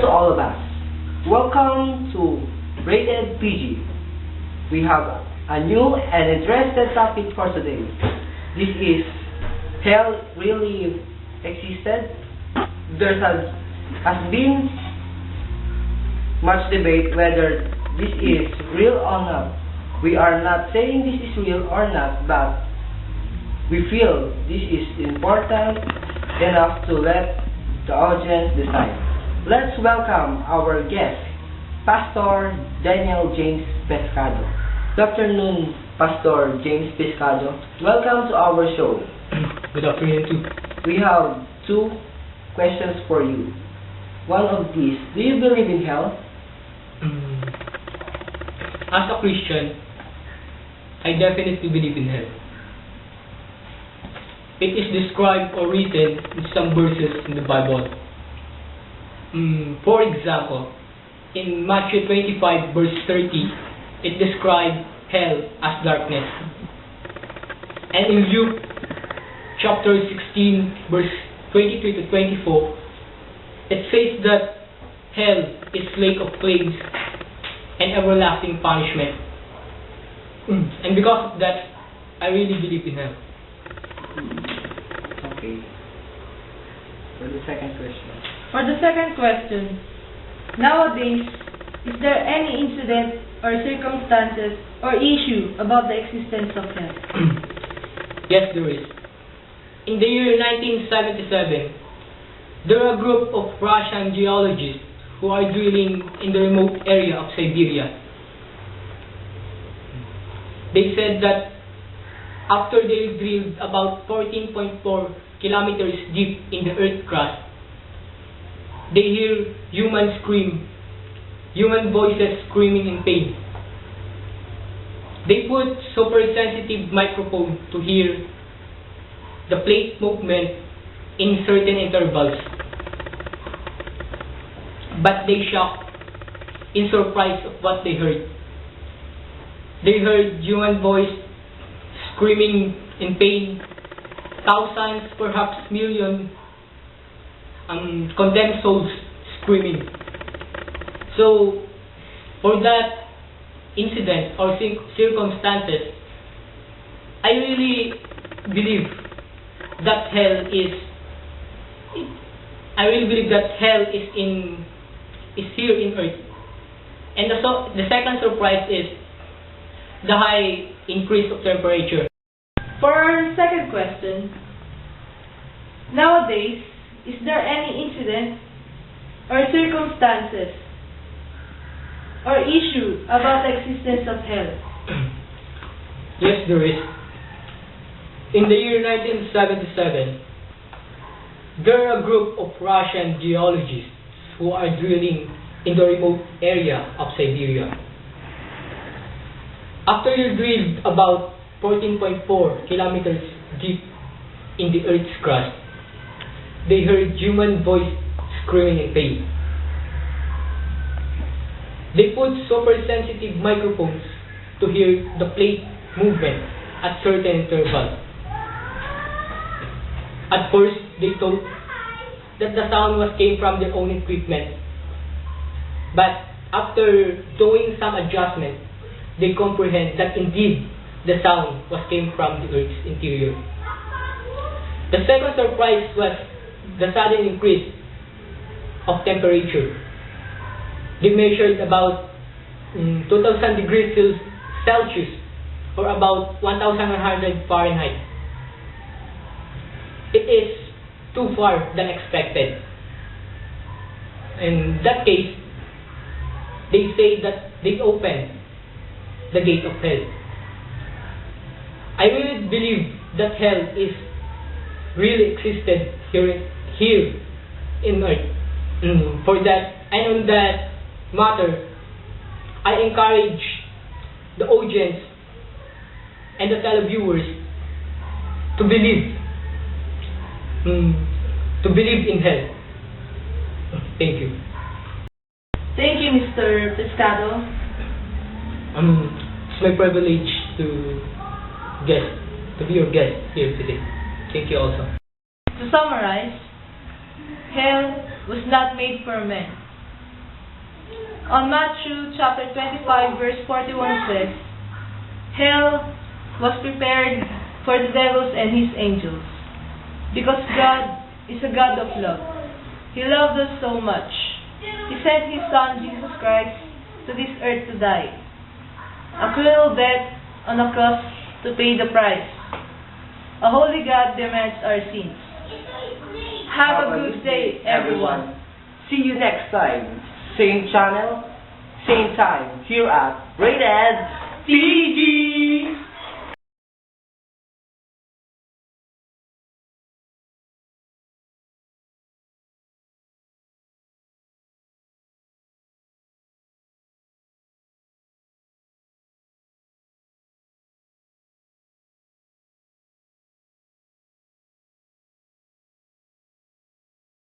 to all of us. Welcome to Rated PG. We have a new and interesting topic for today. This is hell really existed? There has been much debate whether this is real or not. We are not saying this is real or not, but we feel this is important enough to let the audience decide. Let's welcome our guest, Pastor Daniel James Pescado. Good afternoon, Pastor James Pescado. Welcome to our show. Good afternoon too. We have two questions for you. One of these, do you believe in hell? As a Christian, I definitely believe in hell. It is described or written in some verses in the Bible. For example, in Matthew 25 verse 30, it describes hell as darkness. And in Luke chapter 16 verse 23 to 24, it says that hell is lake of flames and everlasting punishment. And because of that, I really believe in hell. Okay. For the second question. For the second question, nowadays, is there any incident or circumstances or issue about the existence of hell? Yes, there is. In the year 1977, there are a group of Russian geologists who are drilling in the remote area of Siberia. They said that after they drilled about 14.4 kilometers deep in the earth crust, they hear human voices screaming in pain. They put super sensitive microphone to hear the plate movement in certain intervals. But they shocked in surprise of what they heard. They heard human voice screaming in pain, thousands, perhaps millions, condemned souls screaming. So, for that incident or circumstances, I really believe that hell is here in earth. And the second surprise is the high increase of temperature. For our second question, nowadays, is there any incident or circumstances or issue about the existence of hell? Yes, there is. In the year 1977, there are a group of Russian geologists who are drilling in the remote area of Siberia. After they drilled about 14.4 kilometers deep in the earth's crust, they heard human voice screaming in pain. They put super sensitive microphones to hear the plate movement at certain intervals. At first, they thought that the sound came from their own equipment. But after doing some adjustment, they comprehend that indeed the sound came from the earth's interior. The second surprise was the sudden increase of temperature. They measured about 2,000 degrees Celsius or about 1,100 Fahrenheit. It is too far than expected. In that case, they say that they opened the gate of hell. I really believe that hell is really existed here in earth. For that, and on that matter, I encourage the audience and the televiewers to believe in hell. Thank you. Thank you, Mr. Pescado. It's my privilege to be your guest here today. Thank you also. To summarize, hell was not made for men, On Matthew chapter 25 verse 41 says, Hell was prepared for the devils and his angels. Because God is a God of love. He loved us so much. He sent His Son, Jesus Christ, to this earth to die. A cruel death on a cross to pay the price. A holy God demands our sins. Have a good day, everyone. See you next time. Same channel, same time, here at Rated PG.